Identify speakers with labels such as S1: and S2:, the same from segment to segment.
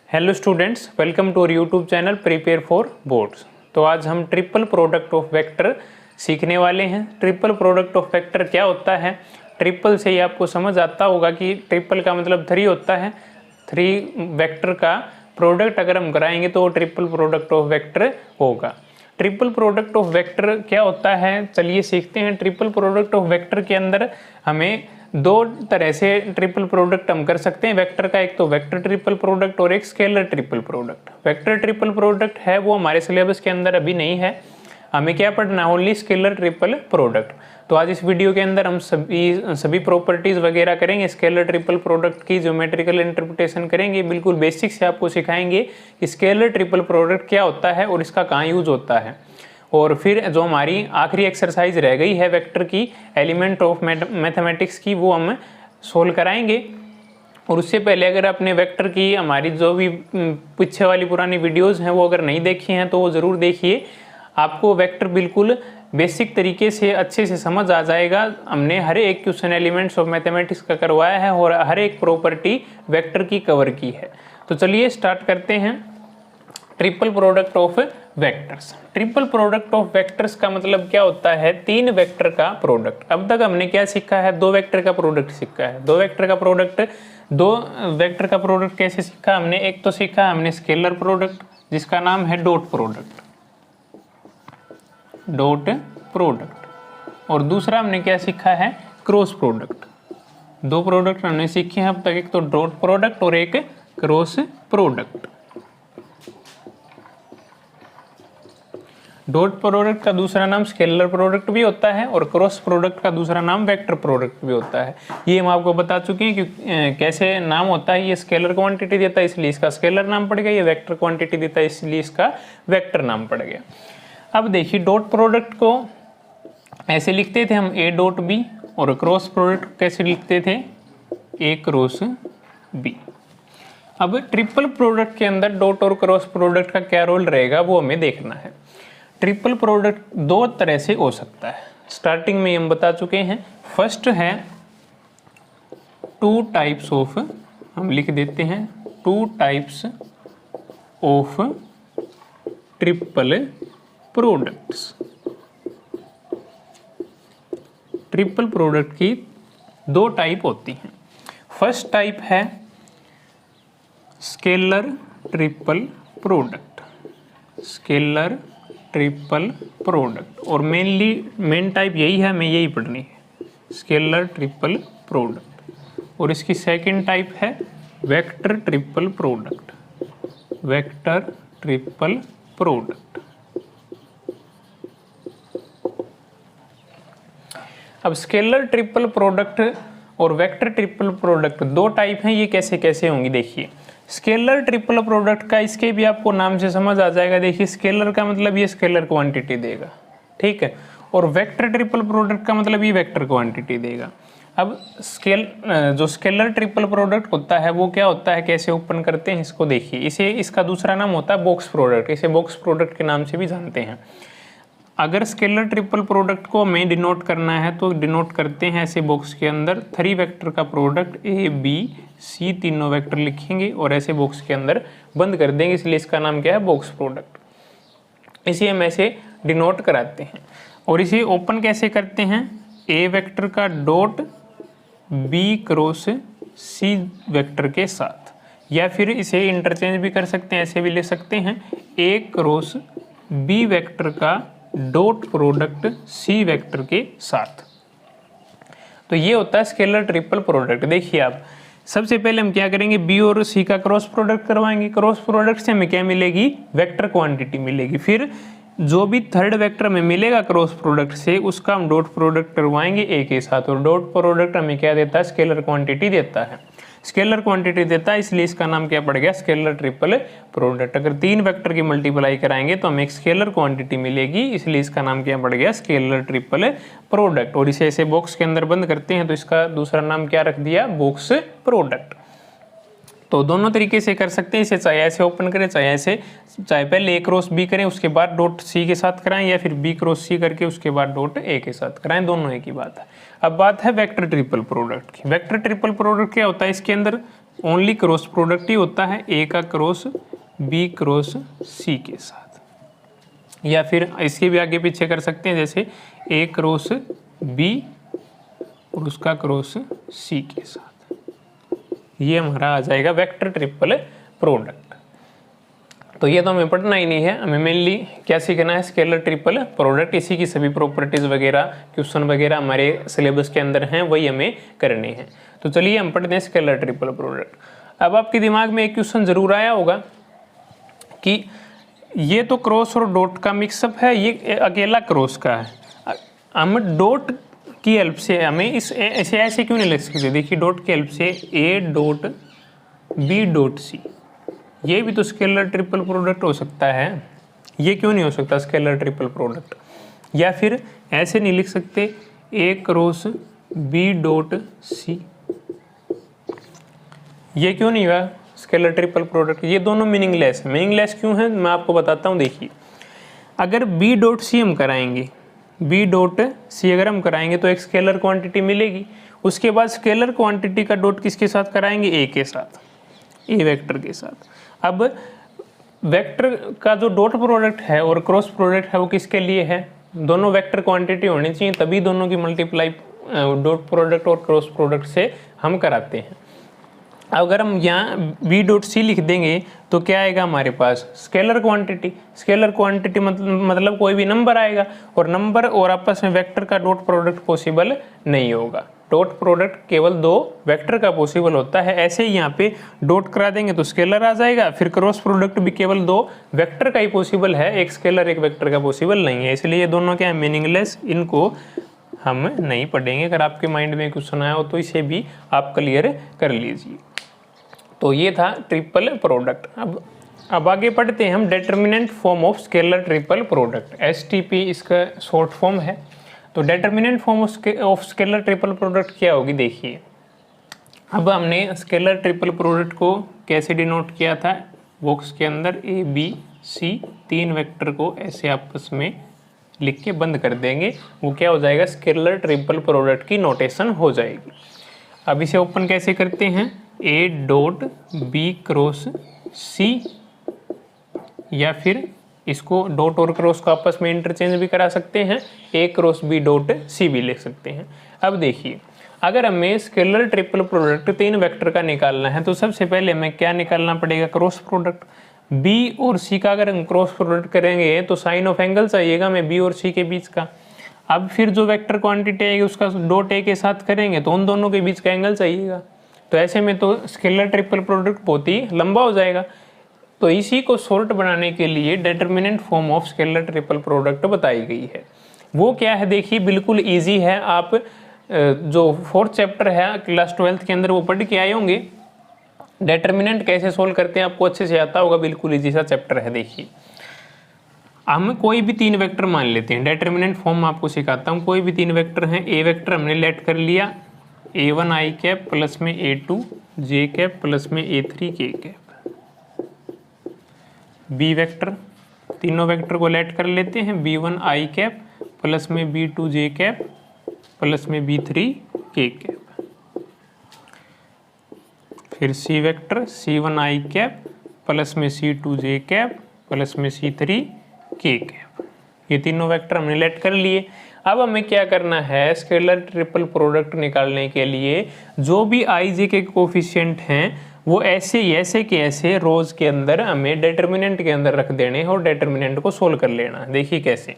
S1: Hello students, welcome to our YouTube channel prepare for boards. तो आज हम triple product of vector सीखने वाले हैं। ट्रिपल प्रोडक्ट ऑफ वेक्टर क्या होता है? ट्रिपल से ही आपको समझ आता होगा कि ट्रिपल का मतलब 3 होता है। 3 वेक्टर का प्रोडक्ट अगर हम कराएंगे तो ट्रिपल प्रोडक्ट ऑफ वेक्टर होगा। ट्रिपल प्रोडक्ट ऑफ वेक्टर क्या होता है, चलिए सीखते हैं। ट्रिपल प्रोडक्ट ऑफ वेक्टर के अंदर हमें 2 तरह से ट्रिपल प्रोडक्ट हम कर सकते हैं वेक्टर का। एक तो वेक्टर ट्रिपल प्रोडक्ट और एक scalar triple product. Vector triple product है वो हमारे सिलेबस के अंदर अभी नहीं है, हमें क्या पढ़ना है, ओनली स्केलर ट्रिपल प्रोडक्ट। तो आज इस वीडियो के अंदर हम सभी प्रॉपर्टीज वगैरह करेंगे, स्केलर ट्रिपल प्रोडक्ट की ज्योमेट्रिकल इंटरप्रिटेशन करेंगे। बिल्कुल बेसिक से आपको सिखाएंगे कि स्केलर ट्रिपल प्रोडक्ट क्या होता है और इसका कहाँ यूज होता है। और फिर जो हमारी आखिरी एक्सरसाइज रह गई है वेक्टर की, एलिमेंट ऑफ मैथमेटिक्स की, वो हम सोल्व कराएंगे। और उससे पहले अगर आपने वेक्टर की हमारी जो भी पीछे वाली पुरानी वीडियोस हैं वो अगर नहीं देखी हैं तो वो ज़रूर देखिए, आपको वेक्टर बिल्कुल बेसिक तरीके से अच्छे से समझ आ जाएगा। हमने हर एक क्वेश्चन एलिमेंट्स ऑफ मैथमेटिक्स का करवाया है और हर एक प्रॉपर्टी वेक्टर की कवर की है। तो चलिए स्टार्ट करते हैं। Triple product of vectors. Triple product of vectors का मतलब क्या होता है? 3 वेक्टर का प्रोडक्ट। अब तक हमने क्या सीखा है? 2 वेक्टर का प्रोडक्ट सीखा है। 2 वेक्टर का प्रोडक्ट कैसे सीखा हमने? एक तो सीखा हमने स्केलर प्रोडक्ट जिसका नाम है डॉट प्रोडक्ट, और दूसरा हमने क्या सीखा है? Cross product. 2 प्रोडक्ट हमने सीखे हैं अब तक, एक तो डॉट प्रोडक्ट और एक क्रॉस प्रोडक्ट। डॉट प्रोडक्ट का दूसरा नाम स्केलर प्रोडक्ट भी होता है और क्रॉस प्रोडक्ट का दूसरा नाम वेक्टर प्रोडक्ट भी होता है। ये हम आपको बता चुके हैं कि कैसे नाम होता है। ये स्केलर क्वांटिटी देता है इसलिए इसका स्केलर नाम पड़ गया, ये वेक्टर क्वांटिटी देता है इसलिए इसका वेक्टर नाम पड़ गया। अब देखिए, डॉट प्रोडक्ट को ऐसे लिखते थे हम ए डॉट बी, और क्रॉस प्रोडक्ट कैसे लिखते थे? ए क्रॉस बी। अब ट्रिपल प्रोडक्ट के अंदर डॉट और क्रॉस प्रोडक्ट का क्या रोल रहेगा वो हमें देखना है। ट्रिपल प्रोडक्ट 2 तरह से हो सकता है, स्टार्टिंग में हम बता चुके हैं। फर्स्ट है 2 टाइप्स ऑफ, हम लिख देते हैं 2 types of triple products. Triple product की 2 टाइप होती हैं। फर्स्ट टाइप है scalar triple product, scalar triple product, और मेन टाइप यही है, हमें यही पढ़नी है, स्केलर ट्रिपल प्रोडक्ट। और इसकी सेकंड टाइप है vector triple product, vector triple product. अब स्केलर ट्रिपल प्रोडक्ट और वेक्टर ट्रिपल प्रोडक्ट 2 टाइप हैं, ये कैसे कैसे होंगी देखिए। स्केलर ट्रिपल प्रोडक्ट का इसके भी आपको नाम से समझ आ जाएगा। देखिए, स्केलर का मतलब ये स्केलर क्वांटिटी देगा, ठीक है, और वेक्टर ट्रिपल प्रोडक्ट का मतलब ये वेक्टर क्वांटिटी देगा। अब जो स्केलर ट्रिपल प्रोडक्ट होता है वो क्या होता है, कैसे ओपन करते हैं इसको देखिए। इसका दूसरा नाम होता है बॉक्स प्रोडक्ट, इसे बॉक्स प्रोडक्ट के नाम से भी जानते हैं। अगर स्केलर ट्रिपल प्रोडक्ट को हमें डिनोट करना है तो डिनोट करते हैं ऐसे बॉक्स के अंदर 3 वेक्टर का प्रोडक्ट ए बी सी, तीनों वेक्टर लिखेंगे और ऐसे बॉक्स के अंदर बंद कर देंगे, इसलिए इसका नाम क्या है? Box product. इसे हम ऐसे डिनोट कराते हैं। और इसे ओपन कैसे करते हैं? ए वेक्टर का dot B cross C vector के साथ, या फिर इसे इंटरचेंज भी कर सकते हैं, ऐसे भी ले सकते हैं, ए क्रॉस बी वेक्टर का डॉट प्रोडक्ट सी वेक्टर के साथ। तो ये होता है स्केलर ट्रिपल प्रोडक्ट। देखिए, आप सबसे पहले हम क्या करेंगे, बी और सी का क्रॉस प्रोडक्ट करवाएंगे। क्रॉस प्रोडक्ट से हमें क्या मिलेगी? वेक्टर क्वांटिटी मिलेगी। फिर जो भी थर्ड वेक्टर में मिलेगा क्रॉस प्रोडक्ट से, उसका हम डॉट प्रोडक्ट करवाएंगे ए के साथ, और डॉट प्रोडक्ट हमें क्या देता है? स्केलर क्वांटिटी देता है। स्केलर क्वांटिटी देता है इसलिए इसका नाम क्या पड़ गया? Scalar triple product. अगर 3 वेक्टर की मल्टीप्लाई कराएंगे तो हमें एक स्केलर क्वांटिटी मिलेगी, इसलिए इसका नाम क्या पड़ गया? Scalar triple product. और इसे ऐसे बॉक्स के अंदर बंद करते हैं तो इसका दूसरा नाम क्या रख दिया? Box product. तो दोनों तरीके से कर सकते हैं, इसे चाहे ऐसे ओपन करें चाहे ऐसे, चाहे पहले ए क्रॉस बी करें उसके बाद डॉट सी के साथ कराएं, या फिर बी क्रॉस सी करके उसके बाद डॉट ए के साथ कराएं, दोनों एक ही बात है। अब बात है वेक्टर ट्रिपल प्रोडक्ट की। वेक्टर ट्रिपल प्रोडक्ट क्या होता है? इसके अंदर ओनली क्रॉस प्रोडक्ट ही होता है ए का क्रॉस बी क्रॉस सी के साथ, या फिर इसके भी आगे पीछे कर सकते हैं, जैसे ए क्रॉस बी और उसका क्रॉस सी के साथ। ये हमारा आ जाएगा वेक्टर ट्रिपल प्रोडक्ट। तो ये तो हमें पढ़ना ही नहीं है, हमें मेनली क्या सीखना है, स्केलर ट्रिपल प्रोडक्ट। इसी की सभी प्रॉपर्टीज वगैरह, क्वेश्चन वगैरह हमारे सिलेबस के अंदर हैं, वही हमें करने हैं। तो चलिए हम पढ़ते हैं स्केलर ट्रिपल प्रोडक्ट। अब आपके दिमाग में एक क्वेश्चन जरूर आया होगा कि ये तो क्रॉस और डॉट का मिक्सअप है, ये अकेला क्रॉस का है, हम डॉट की हेल्प से हमें इसे ऐसे क्यों नहीं लिख सकते। देखिए डॉट की हेल्प से A dot B dot C, ये भी तो स्केलर ट्रिपल प्रोडक्ट हो सकता है, ये क्यों नहीं हो सकता स्केलर ट्रिपल प्रोडक्ट। या फिर ऐसे नहीं लिख सकते ए क्रॉस बी डॉट सी, ये क्यों नहीं हुआ स्केलर ट्रिपल प्रोडक्ट। ये दोनों मीनिंगलेस है। मीनिंगलेस क्यों है मैं आपको बताता हूँ। देखिए अगर बी डॉट सी हम कराएंगे, बी डॉट सी अगर हम कराएंगे तो एक स्केलर क्वांटिटी मिलेगी, उसके बाद स्केलर क्वांटिटी का डॉट किसके साथ कराएंगे, ए के साथ, ए वेक्टर के साथ। अब वेक्टर का जो डॉट प्रोडक्ट है और क्रॉस प्रोडक्ट है वो किसके लिए है, दोनों वेक्टर क्वांटिटी होनी चाहिए, तभी दोनों की मल्टीप्लाई डॉट प्रोडक्ट और क्रॉस प्रोडक्ट से हम कराते हैं। अगर हम यहाँ बी डॉट सी लिख देंगे तो क्या आएगा हमारे पास, स्केलर क्वांटिटी। स्केलर क्वांटिटी मतलब कोई भी नंबर आएगा, और नंबर और आपस में वेक्टर का डॉट प्रोडक्ट पॉसिबल नहीं होगा। डॉट प्रोडक्ट केवल दो वेक्टर का पॉसिबल होता है। ऐसे ही यहाँ पे डॉट करा देंगे तो स्केलर आ जाएगा, फिर क्रॉस प्रोडक्ट भी केवल दो वेक्टर का ही पॉसिबल है, एक स्केलर एक वेक्टर का पॉसिबल नहीं है। इसलिए ये दोनों क्या है, मीनिंगलेस, इनको हम नहीं पढ़ेंगे। अगर आपके माइंड में क्वेश्चन आया हो तो इसे भी आप क्लियर कर लीजिए। तो ये था ट्रिपल प्रोडक्ट। अब आगे पढ़ते हैं हम determinant form of scalar triple product, STP इसका शॉर्ट फॉर्म है। तो determinant form of scalar triple product क्या होगी, देखिए। अब हमने स्केलर ट्रिपल प्रोडक्ट को कैसे डिनोट किया था, बॉक्स के अंदर ए बी सी तीन वेक्टर को ऐसे आपस में लिख के बंद कर देंगे, वो क्या हो जाएगा, स्केलर ट्रिपल प्रोडक्ट की नोटेशन हो जाएगी। अब इसे ओपन कैसे करते हैं, ए डॉट बी क्रॉस सी, या फिर इसको डॉट और क्रॉस को आपस में इंटरचेंज भी करा सकते हैं, ए क्रॉस बी डॉट सी भी लिख सकते हैं। अब देखिए अगर हमें स्केलर ट्रिपल प्रोडक्ट तीन वेक्टर का निकालना है तो सबसे पहले हमें क्या निकालना पड़ेगा, क्रॉस प्रोडक्ट। बी और सी का अगर हम क्रॉस प्रोडक्ट करेंगे तो साइन ऑफ एंगल चाहिएगा हमें बी और सी के बीच का। अब फिर जो वेक्टर क्वांटिटी आएगी उसका डॉट ए के साथ करेंगे तो उन दोनों के बीच का एंगल चाहिएगा। तो ऐसे में तो स्केलर ट्रिपल प्रोडक्ट बहुत ही लंबा हो जाएगा। तो इसी को शॉर्ट बनाने के लिए determinant form of scalar triple product बताई गई है। वो क्या है, देखिए बिल्कुल इजी है। आप जो फोर्थ चैप्टर है क्लास 12th के अंदर वो पढ़ के आए होंगे। डिटर्मिनेंट कैसे सोल्व करते हैं आपको अच्छे से आता होगा, बिल्कुल इजी सा चैप्टर है। देखिए हम कोई भी तीन वेक्टर मान लेते हैं, डिटर्मिनेंट फॉर्म आपको सिखाता हूँ। कोई भी तीन वेक्टर हैं, ए वेक्टर हमने लेट कर लिया, a1 i कैप प्लस में a2 j कैप प्लस में a3 k cap. B vector, तीनों वेक्टर को लेट कर लेते हैं, b1 i कैप प्लस में b2 j कैप प्लस में b3 k कैप। फिर C vector, c1 i cap plus में c2 j कैप प्लस में c3 k कैप। ये तीनों वेक्टर हमने लेट कर लिए। अब हमें क्या करना है, स्केलर ट्रिपल प्रोडक्ट निकालने के लिए जो भी आई जे के कोफिशिएंट हैं वो ऐसे के ऐसे रोज के अंदर हमें डिटर्मिनेंट के अंदर रख देने हैं और डिटर्मिनेंट को सोल्व कर लेना। देखिए कैसे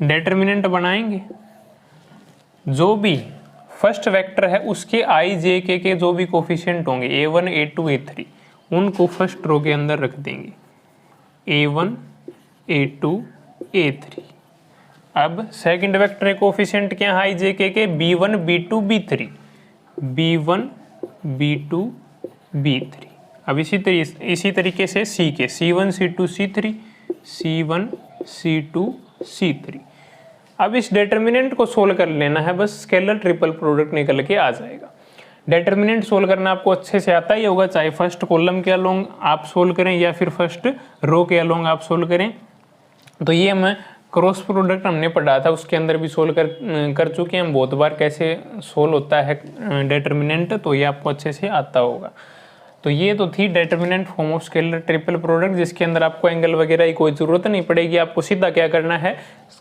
S1: डिटर्मिनेंट बनाएंगे, जो भी फर्स्ट वेक्टर है उसके आई जे के जो भी कोफिशिएंट होंगे a1 a2 a3 उनको फर्स्ट रो के अंदर रख देंगे, a1 a2 a3। अब सेकंड वेक्टर कोफिशिएंट क्या है आई जे के b1 b2 b3, b1 b2 b3। अब इसी तरीके से सी के c1 c2 c3 c1 c2 c3। अब इस डिटर्मिनेंट को सोल्व कर लेना है, बस स्केलर ट्रिपल प्रोडक्ट निकल के आ जाएगा। डिटर्मिनेंट सोल्व करना आपको अच्छे से आता ही होगा, चाहे फर्स्ट कॉलम के अलोंग आप सोल्व करें या फिर फर्स्ट रो के अलोंग आप सोल्व करें। तो ये हम क्रॉस प्रोडक्ट हमने पढ़ा था, उसके अंदर भी सोल्व कर चुके हैं हम बहुत बार, कैसे सोल्व होता है डिटर्मिनेंट, तो ये आपको अच्छे से आता होगा। तो ये तो थी determinant form of scalar triple product, जिसके अंदर आपको एंगल वगैरह की कोई ज़रूरत नहीं पड़ेगी। आपको सीधा क्या करना है,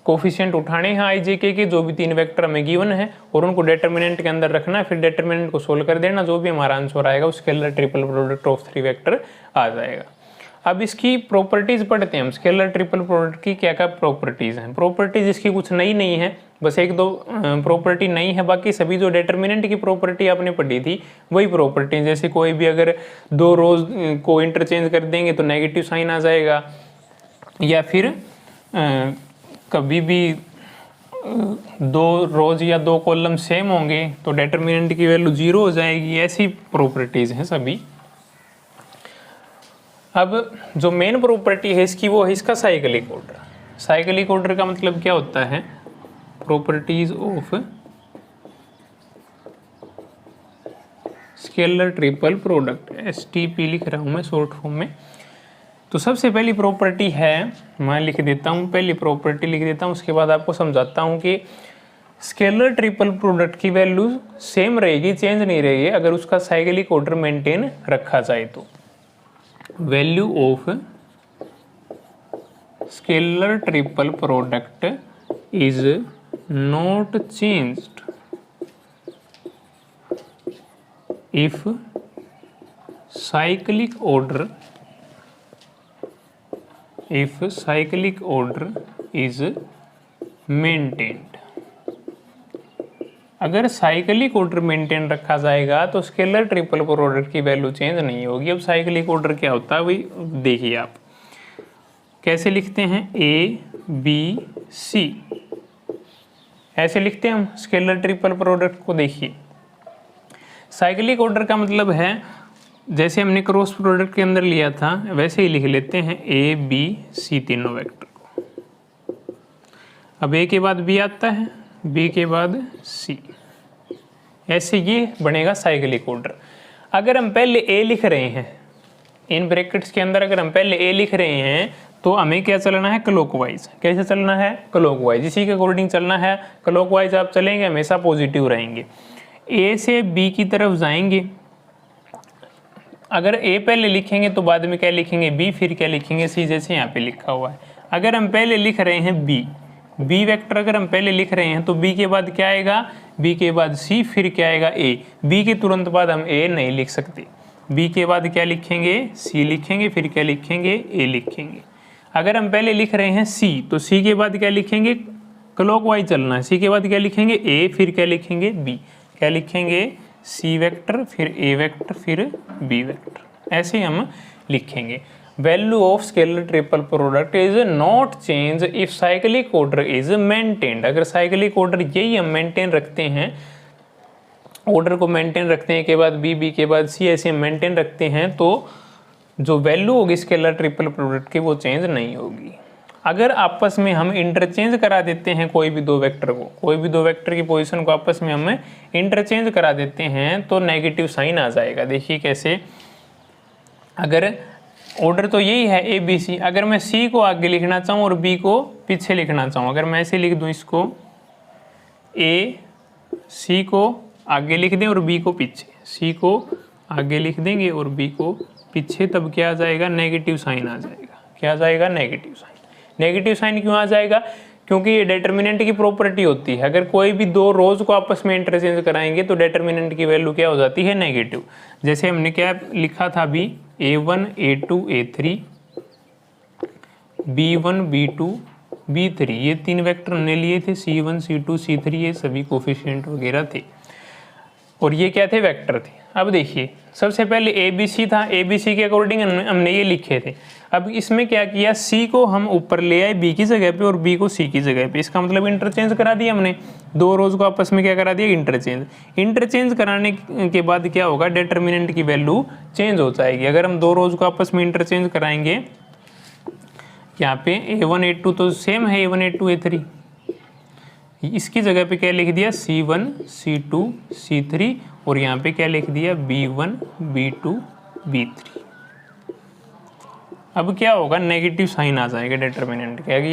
S1: कोफिशिएंट उठाने हैं आई जे के जो भी 3 वेक्टर हमें गिवन है, और उनको डिटर्मिनेंट के अंदर रखना है, फिर डिटर्मिनेंट को सोल्व कर देना, जो भी हमारा आंसर आएगा वो scalar triple product of 3 vector आ जाएगा। अब इसकी प्रॉपर्टीज़ पढ़ते हैं हम, स्केलर ट्रिपल प्रोडक्ट की क्या क्या प्रॉपर्टीज़ हैं। प्रॉपर्टीज़ इसकी कुछ नई नहीं है, बस 1-2 प्रॉपर्टी नई है, बाकी सभी जो डिटर्मिनेंट की प्रॉपर्टी आपने पढ़ी थी वही प्रॉपर्टी। जैसे कोई भी अगर 2 रोज को इंटरचेंज कर देंगे तो नेगेटिव साइन आ जाएगा, या फिर कभी भी 2 रोज या 2 कॉलम सेम होंगे तो डिटर्मिनेंट की वैल्यू 0 हो जाएगी। ऐसी प्रॉपर्टीज़ हैं सभी। अब जो मेन प्रॉपर्टी है इसकी वो है इसका साइक्लिक ऑर्डर। साइक्लिक ऑर्डर का मतलब क्या होता है, properties of scalar triple product, STP लिख रहा हूँ मैं शॉर्ट फॉर्म में। तो सबसे पहली प्रॉपर्टी है, मैं लिख देता हूँ, पहली प्रॉपर्टी लिख देता हूँ, उसके बाद आपको समझाता हूँ कि स्केलर ट्रिपल प्रोडक्ट की वैल्यू सेम रहेगी, चेंज नहीं रहेगी अगर उसका साइक्लिक ऑर्डर मेंटेन रखा जाए तो। Value of scalar triple product is not changed if cyclic order is maintained. अगर साइक्लिक ऑर्डर मेंटेन रखा जाएगा तो स्केलर ट्रिपल प्रोडक्ट की वैल्यू चेंज नहीं होगी। अब साइक्लिक ऑर्डर क्या होता है वही देखिए आप कैसे लिखते हैं, ABC ऐसे लिखते हैं हम स्केलर ट्रिपल प्रोडक्ट को। देखिए साइक्लिक ऑर्डर का मतलब है जैसे हमने क्रॉस प्रोडक्ट के अंदर लिया था वैसे ही लिख लेते हैं ABC तीनों वेक्टर को। अब A के बाद B आता है, B के बाद C, ऐसे ये बनेगा साइक्लिक ऑर्डर। अगर हम पहले A लिख रहे हैं इन ब्रैकेट्स के अंदर, अगर हम पहले A लिख रहे हैं तो हमें क्या चलना है, क्लॉकवाइज। कैसे चलना है, क्लॉकवाइज, इसी के अकॉर्डिंग चलना है। क्लॉकवाइज आप चलेंगे हमेशा पॉजिटिव रहेंगे। A से B की तरफ जाएंगे, अगर A पहले लिखेंगे तो बाद में क्या लिखेंगे B, फिर क्या लिखेंगे C, जैसे यहाँ पे लिखा हुआ है। अगर हम पहले लिख रहे हैं B वेक्टर अगर हम पहले लिख रहे हैं तो B के बाद क्या आएगा, B के बाद C, फिर क्या आएगा A। B के तुरंत बाद हम A नहीं लिख सकते, B के बाद क्या लिखेंगे, C लिखेंगे, फिर क्या लिखेंगे, A लिखेंगे। अगर हम पहले लिख रहे हैं C तो C के बाद क्या लिखेंगे, क्लॉकवाइज चलना है, C के बाद क्या लिखेंगे A, फिर क्या लिखेंगे B, क्या लिखेंगे C वेक्टर, फिर A वेक्टर, फिर B वेक्टर, ऐसे हम लिखेंगे। Value of scalar triple product is not change if cyclic order is maintained. अगर साइक्लिक ऑर्डर यही हम मेंटेन रखते हैं, ऑर्डर को मेंटेन रखते हैं के बाद B के बाद C ऐसे मेंटेन रखते हैं तो जो वैल्यू होगी स्केलर ट्रिपल प्रोडक्ट की वो चेंज नहीं होगी। अगर आपस में हम इंटरचेंज करा देते हैं कोई भी 2 वेक्टर को, कोई भी 2 वेक्टर की पोजीशन को आपस में हमें इंटरचेंज करा देते हैं तो नेगेटिव साइन आ जाएगा। देखिए कैसे, अगर ऑर्डर तो यही है ABC, अगर मैं C को आगे लिखना चाहूँ और B को पीछे लिखना चाहूँ, अगर मैं ऐसे लिख दूँ इसको C को आगे लिख दें और B को पीछे, C को आगे लिख देंगे और B को पीछे, तब क्या आ जाएगा, नेगेटिव साइन आ जाएगा। क्या आ जाएगा, नेगेटिव साइन। नेगेटिव साइन क्यों आ जाएगा, क्योंकि ये डिटर्मिनेंट की प्रॉपर्टी होती है। अगर कोई भी 2 रोज को आपस में इंटरचेंज कराएंगे तो डिटर्मिनेंट की वैल्यू क्या हो जाती है, नेगेटिव। जैसे हमने क्या लिखा था अभी, A1 A2 A3 B1 B2 B3, ये 3 वेक्टर हमने लिए थे, C1 C2 C3, ये सभी कोफिशिएंट वगैरह थे और ये क्या थे, वेक्टर थे। अब देखिए सबसे पहले ABC था, ABC के अकॉर्डिंग हमने ये लिखे थे। अब इसमें क्या किया, C को हम ऊपर ले आए B की जगह पे और B को C की जगह पे, इसका मतलब इंटरचेंज करा दिया हमने। 2 रोज को आपस में क्या करा दिया, इंटरचेंज। इंटरचेंज कराने के बाद क्या होगा, डिटर्मिनेंट की वैल्यू चेंज हो जाएगी। अगर हम 2 रोज को आपस में इंटरचेंज कराएंगे, यहाँ पे A1 A2 तो सेम है, A1 A2 A3, इसकी जगह पे क्या लिख दिया, C1 C2 C3 और यहाँ पे क्या लिख दिया, B1 B2 B3। अब क्या होगा, नेगेटिव साइन आ जाएगा डिटर्मिनेंट के आगे।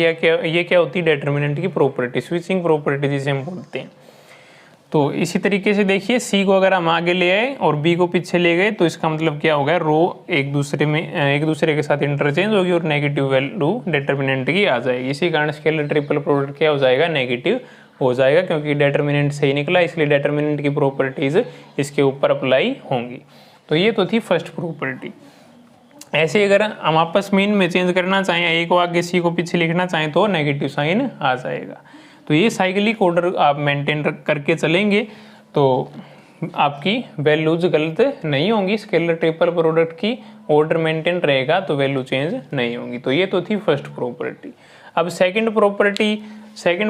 S1: ये क्या होती है डिटर्मिनेंट की प्रॉपर्टी, स्विचिंग प्रॉपर्टी जिसे हम बोलते हैं। तो इसी तरीके से देखिए सी को अगर हम आगे ले आए और बी को पीछे ले गए तो इसका मतलब क्या होगा, रो एक दूसरे के साथ इंटरचेंज होगी और नेगेटिव वैल्यू डिटर्मिनेंट की आ जाएगी। इसी कारण स्केलर ट्रिपल प्रोडक्ट क्या हो जाएगा, नेगेटिव हो जाएगा, क्योंकि डिटर्मिनेंट सही निकला, इसलिए डिटर्मिनेंट की प्रॉपर्टीज इसके ऊपर अप्लाई होंगी। तो ये तो थी फर्स्ट प्रॉपर्टी। ऐसे अगर हम आपस में इनमें चेंज करना चाहें, ए को आगे सी को पीछे लिखना चाहें तो नेगेटिव साइन आ जाएगा। तो ये साइक्लिक ऑर्डर आप मेंटेन करके चलेंगे तो आपकी वैल्यूज गलत नहीं होंगी। स्केलर ट्रिपल प्रोडक्ट की ऑर्डर मेंटेन रहेगा तो वैल्यू चेंज नहीं होंगी। तो ये तो थी फर्स्ट प्रॉपर्टी। अब सेकंड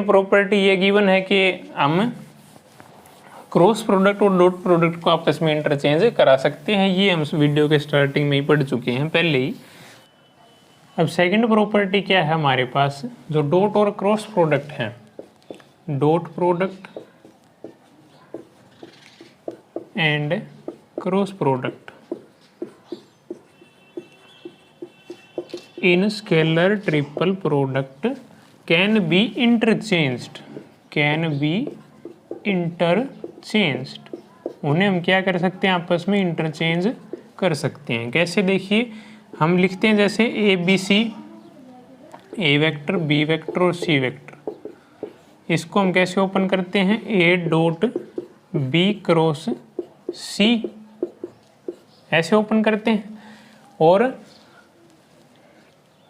S1: प्रॉपर्टी ये गिवन है कि हम क्रॉस प्रोडक्ट और डॉट प्रोडक्ट को आपस में इंटरचेंज करा सकते हैं। ये हम वीडियो के स्टार्टिंग में ही पढ़ चुके हैं पहले ही। अब सेकंड प्रॉपर्टी क्या है हमारे पास, जो डॉट और क्रॉस प्रोडक्ट है, dot product and cross product in scalar triple product can be interchanged, उन्हें हम क्या कर सकते हैं, आपस में इंटरचेंज कर सकते हैं। कैसे, देखिए हम लिखते हैं जैसे A B C, A vector, B vector और सी वेक्टर। इसको हम कैसे ओपन करते हैं, A dot B cross C, ऐसे ओपन करते हैं। और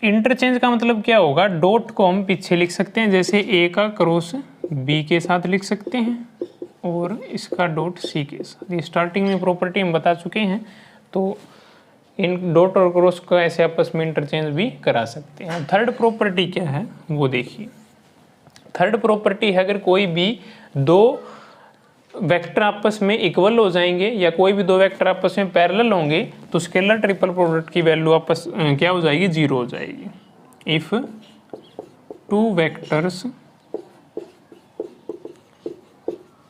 S1: इंटरचेंज का मतलब क्या होगा, डॉट को हम पीछे लिख सकते हैं, जैसे ए का क्रॉस बी के साथ लिख सकते हैं और इसका डॉट सी के साथ। ये स्टार्टिंग में प्रॉपर्टी हम बता चुके हैं। तो इन डॉट और क्रॉस को ऐसे आपस में इंटरचेंज भी करा सकते हैं। थर्ड प्रॉपर्टी क्या है वो देखिए। थर्ड प्रॉपर्टी है, अगर कोई भी दो वेक्टर आपस में इक्वल हो जाएंगे या कोई भी दो वेक्टर आपस में पैरेलल होंगे तो स्केलर ट्रिपल प्रोडक्ट की वैल्यू आपस क्या हो जाएगी, जीरो हो जाएगी। If two vectors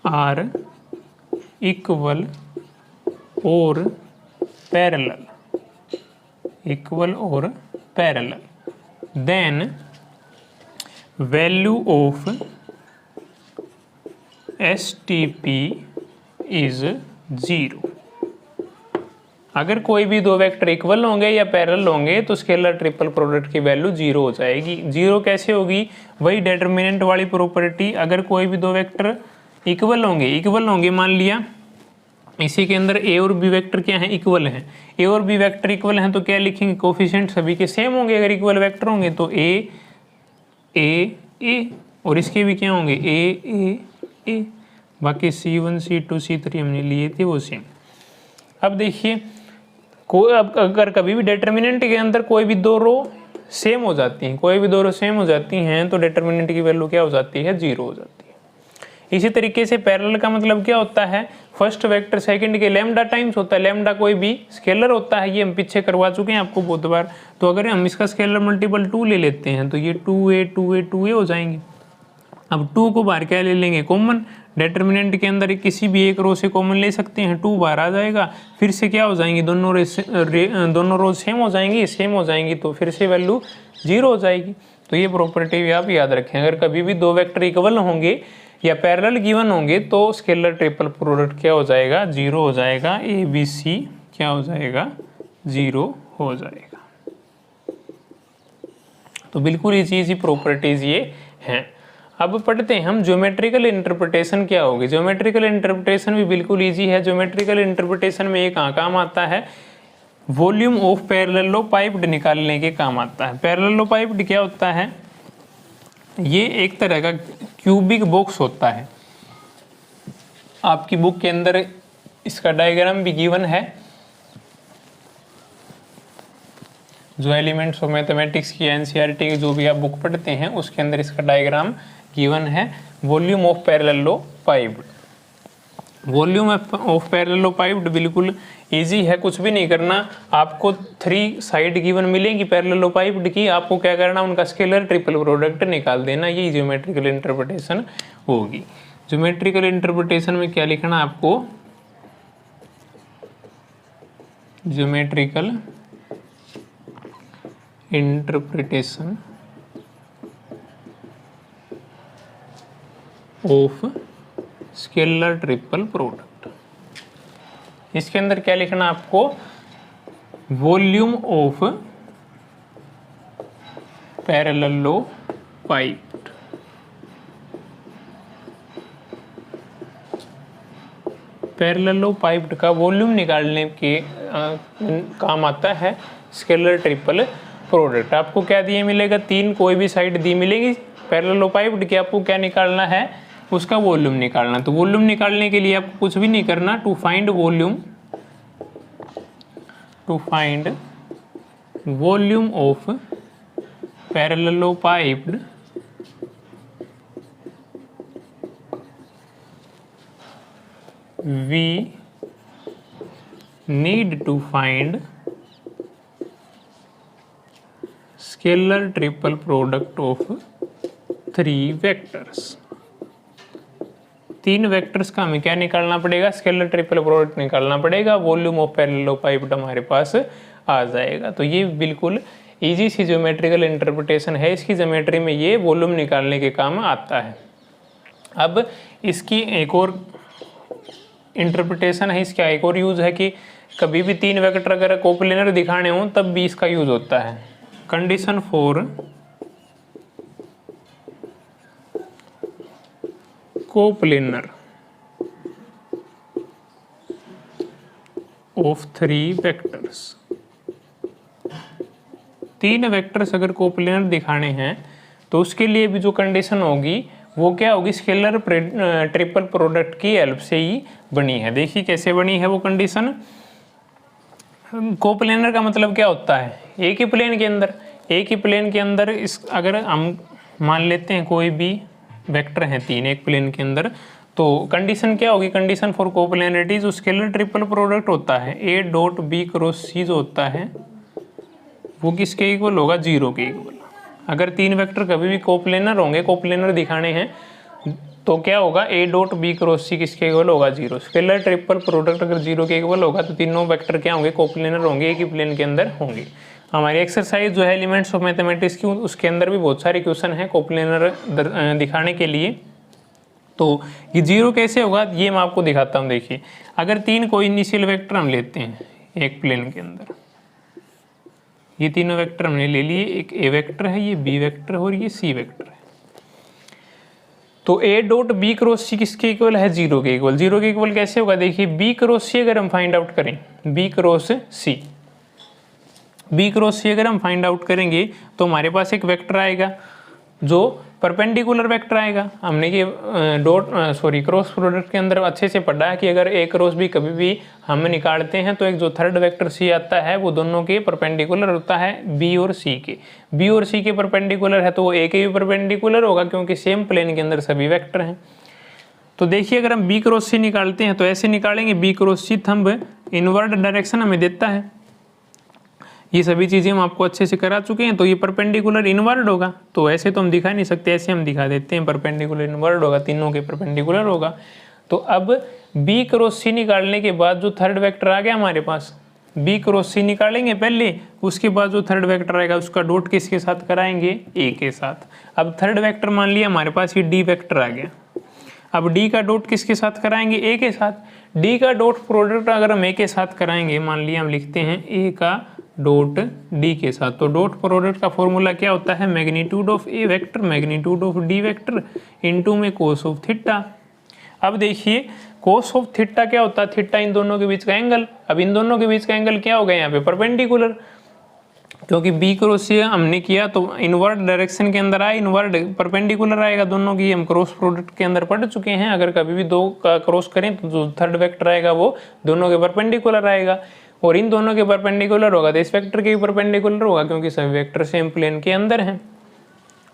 S1: are equal और parallel, then value of STP is zero. अगर कोई भी दो वेक्टर इक्वल होंगे या पैरेलल होंगे तो स्केलर ट्रिपल प्रोडक्ट की वैल्यू जीरो हो जाएगी। जीरो कैसे होगी, वही डिटर्मिनेंट वाली प्रॉपर्टी। अगर कोई भी दो वेक्टर इक्वल होंगे मान लिया इसी के अंदर ए और बी वेक्टर क्या है, इक्वल हैं। ए और बी वेक्टर इक्वल हैं तो क्या लिखेंगे, कोफिशिएंट सभी के सेम होंगे। अगर इक्वल वेक्टर होंगे तो ए और इसके भी क्या होंगे, ए, बाकी C1 C2 C3 हमने लिए थे वो सेम। अब देखिए अब अगर कभी भी डिटर्मिनेंट के अंदर कोई भी दो रो सेम हो जाती हैं, तो डिटर्मिनेंट की वैल्यू क्या हो जाती है, जीरो हो जाती है। इसी तरीके से पैरेलल का मतलब क्या होता है, फर्स्ट वेक्टर सेकंड के लैम्डा टाइम्स होता है। लैम्डा कोई भी स्केलर होता है, ये हम पीछे करवा चुके हैं आपको बहुत बार। तो अगर हम इसका स्केलर मल्टीपल 2 ले लेते हैं तो ये 2a हो जाएंगे। अब 2 को बाहर क्या ले लेंगे, कॉमन। डिटर्मिनेंट के अंदर किसी भी एक रो से कॉमन ले सकते हैं, 2 बाहर आ जाएगा। फिर से क्या हो जाएंगी, दोनों रो सेम हो जाएंगी तो फिर से वैल्यू जीरो हो जाएगी। तो ये प्रॉपर्टी भी आप याद रखें। अगर कभी भी दो वेक्टर इक्वल होंगे या पैरेलल गिवन होंगे तो स्केलर ट्रिपल प्रोडक्ट क्या हो जाएगा, जीरो हो जाएगा। ABC क्या हो जाएगा, जीरो हो जाएगा। तो बिल्कुल इजी प्रॉपर्टीज ये हैं। अब पढ़ते हैं हम ज्योमेट्रिकल इंटरप्रिटेशन क्या होगी। ज्योमेट्रिकल इंटरप्रिटेशन भी बिल्कुल इजी है। ज्योमेट्रिकल इंटरप्रिटेशन में ये कहाँ काम आता है, वॉल्यूम ऑफ पैरेललोपाइप्ड निकालने के काम आता है। पैरेललोपाइप्ड क्या होता है, ये एक तरह का क्यूबिक बॉक्स होता है। आपकी बुक के अंदर इसका डायग्राम भी गिवन है। जो एलिमेंट्स ऑफ मैथमेटिक्स की NCERT की जो भी आप बुक पढ़ते हैं उसके अंदर इसका डायग्राम गिवन है। Volume of parallelepiped, volume of parallelepiped बिल्कुल इजी है, कुछ भी नहीं करना। आपको 3 साइड गिवन मिलेंगी पैरेललोपाइप्ड की, आपको क्या करना, उनका स्केलर ट्रिपल प्रोडक्ट निकाल देना। यही ज्योमेट्रिकल इंटरप्रिटेशन होगी। ज्योमेट्रिकल इंटरप्रिटेशन में क्या लिखना आपको, geometrical interpretation of scalar triple product. इसके अंदर क्या लिखना आपको, वॉल्यूम ऑफ पैरेललोपाइप्ड, पैरेललोपाइप्ड का वॉल्यूम निकालने के काम आता है स्केलर ट्रिपल प्रोडक्ट। आपको क्या दिए मिलेगा, 3 कोई भी साइड दी मिलेगी पैरेललोपाइप्ड की, आपको क्या निकालना है, उसका वॉल्यूम निकालना। तो वॉल्यूम निकालने के लिए आपको कुछ भी नहीं करना, to find volume of parallelepiped we need to find scalar triple product of 3 vectors। 3 vectors का हमें क्या निकालना पड़ेगा, स्केलर ट्रिपल प्रोडक्ट निकालना पड़ेगा। वॉल्यूम ऑफ पैरेललोपाइप्ड हमारे पास आ जाएगा। तो ये बिल्कुल इजी सी ज्योमेट्रिकल इंटरप्रिटेशन है, इसकी ज्योमेट्री में ये वॉल्यूम निकालने के काम आता है। अब इसकी एक और इंटरप्रिटेशन है, इसका एक और यूज है कि कभी भी 3 वेक्टर अगर कोप्लेनर दिखाने हों तब भी इसका यूज होता है। Condition for coplanar of 3 vectors. 3 vectors अगर कोप्लेनर दिखाने हैं तो उसके लिए भी जो कंडीशन होगी वो क्या होगी, स्केलर ट्रिपल प्रोडक्ट की हेल्प से ही बनी है। देखिए कैसे बनी है वो कंडीशन। कोप्लेनर का मतलब क्या होता है, एक ही प्लेन के अंदर इस अगर हम मान लेते हैं कोई भी वेक्टर हैं 3 एक प्लेन के अंदर, तो कंडीशन क्या होगी, कंडीशन फॉर कोप्लेनरिटी जो स्केलर ट्रिपल प्रोडक्ट होता है A dot B cross C जो होता है वो किसके इक्वल होगा, 0 के इक्वल। अगर 3 वेक्टर कभी भी कोप्लेनर होंगे, कोप्लेनर दिखाने हैं तो क्या होगा, A dot B cross C किसके इक्वल होगा, 0। स्केलर ट्रिपल प्रोडक्ट अगर 0 के इक्वल होगा तो तीनों वेक्टर क्या होंगे, कोप्लेनर होंगे, एक ही प्लेन के अंदर होंगे। हमारी एक्सरसाइज जो है एलिमेंट्स ऑफ मैथमेटिक्स की, उसके अंदर भी बहुत सारे क्वेश्चन हैं कोप्लेनर दिखाने के लिए। तो ये 0 कैसे होगा ये मैं आपको दिखाता हूँ। देखिए अगर 3 कोई इनिशियल वेक्टर हम लेते हैं एक प्लेन के अंदर, ये तीनों वेक्टर हमने ले लिए, एक A वेक्टर है, ये B वेक्टर है और ये C वेक्टर है। तो A dot B cross C किसके इक्वल है, 0 के इक्वल। 0 के इक्वल कैसे होगा, देखिए B क्रॉस C अगर हम फाइंड आउट करें, B क्रॉस C अगर हम फाइंड आउट करेंगे तो हमारे पास एक वेक्टर आएगा जो परपेंडिकुलर वेक्टर आएगा। हमने ये क्रॉस प्रोडक्ट के अंदर अच्छे से पढ़ा है कि अगर A क्रॉस B कभी भी हम निकालते हैं तो एक जो थर्ड वेक्टर C आता है वो दोनों के परपेंडिकुलर होता है B और C के। B और C के परपेंडिकुलर है तो वो A के भी परपेंडिकुलर होगा क्योंकि सेम प्लेन के अंदर सभी वेक्टर हैं। तो देखिए अगर हम B क्रॉस C निकालते हैं तो ऐसे निकालेंगे, B cross C thumb inward direction हमें देता है। ये सभी चीज़ें हम आपको अच्छे से करा चुके हैं। तो ये परपेंडिकुलर इनवर्ड होगा, तो ऐसे तो हम दिखा नहीं सकते, ऐसे हम दिखा देते हैं परपेंडिकुलर इनवर्ड होगा, तीनों के परपेंडिकुलर होगा। तो अब B क्रॉस C निकालने के बाद जो थर्ड वेक्टर आ गया हमारे पास, B क्रॉस C निकालेंगे पहले, उसके बाद जो थर्ड वेक्टर आएगा उसका डॉट किसके साथ कराएंगे, A के साथ। अब थर्ड वेक्टर मान लिया हमारे पास ये D वेक्टर आ गया, अब D का डॉट किसके साथ कराएंगे, A के साथ। D का डॉट प्रोडक्ट अगर हम A के साथ कराएंगे, मान लिया हम लिखते हैं A का डॉट D के साथ, तो डॉट प्रोडक्ट का फॉर्मूला क्या होता है, magnitude of A vector magnitude of D vector into में कोस ऑफ थीटा। अब देखिए कोस ऑफ थीटा क्या होता है, थीटा इन दोनों के बीच का एंगल। अब इन दोनों के बीच का एंगल क्या हो गया यहाँ पे, परपेंडिकुलर, क्योंकि B क्रॉस C हमने किया तो इनवर्ड डायरेक्शन के अंदर आए, इनवर्ड परपेंडिकुलर आएगा दोनों की, हम क्रॉस प्रोडक्ट के अंदर पढ़ चुके हैं। अगर कभी भी दो का क्रॉस करें तो जो थर्ड वेक्टर आएगा वो दोनों के परपेंडिकुलर आएगा, और इन दोनों के परपेंडिकुलर होगा तो इस वेक्टर के भी परपेंडिकुलर होगा क्योंकि सभी वेक्टर सेम प्लेन के अंदर हैं।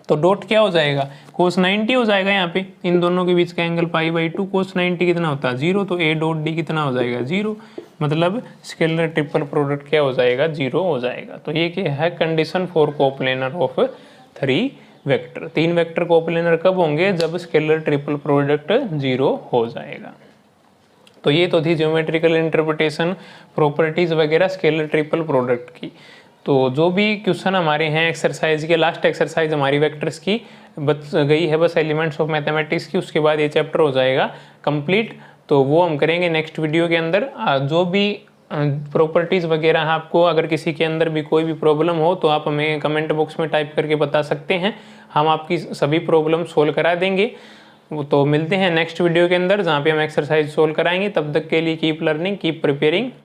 S1: तो डॉट क्या हो जाएगा, कोस 90 हो जाएगा। यहाँ पे इन दोनों के बीच का एंगल π/2, कोस 90 कितना होता है, 0। तो A डॉट D कितना हो जाएगा, 0। मतलब स्केलर ट्रिपल प्रोडक्ट क्या हो जाएगा, 0 हो जाएगा। तो ये क्या है, condition for coplanar of 3 vector. 3 vector coplanar कब होंगे, जब स्केलर ट्रिपल प्रोडक्ट 0 हो जाएगा। तो ये तो थी ज्योमेट्रिकल इंटरप्रिटेशन, प्रॉपर्टीज वगैरह स्केलर ट्रिपल प्रोडक्ट की। तो जो भी क्वेश्चन हमारे हैं एक्सरसाइज के, लास्ट एक्सरसाइज हमारी वेक्टर्स की बच गई है बस एलिमेंट्स ऑफ मैथमेटिक्स की, उसके बाद ये चैप्टर हो जाएगा कंप्लीट। तो वो हम करेंगे नेक्स्ट वीडियो के अंदर। जो भी प्रॉपर्टीज़ वगैरह आपको अगर किसी के अंदर भी कोई भी प्रॉब्लम हो तो आप हमें कमेंट बॉक्स में टाइप करके बता सकते हैं, हम आपकी सभी प्रॉब्लम सोल्व करा देंगे। तो मिलते हैं नेक्स्ट वीडियो के अंदर जहाँ पे हम एक्सरसाइज सोल्व कराएंगे। तब तक के लिए कीप लर्निंग, कीप प्रिपेयरिंग।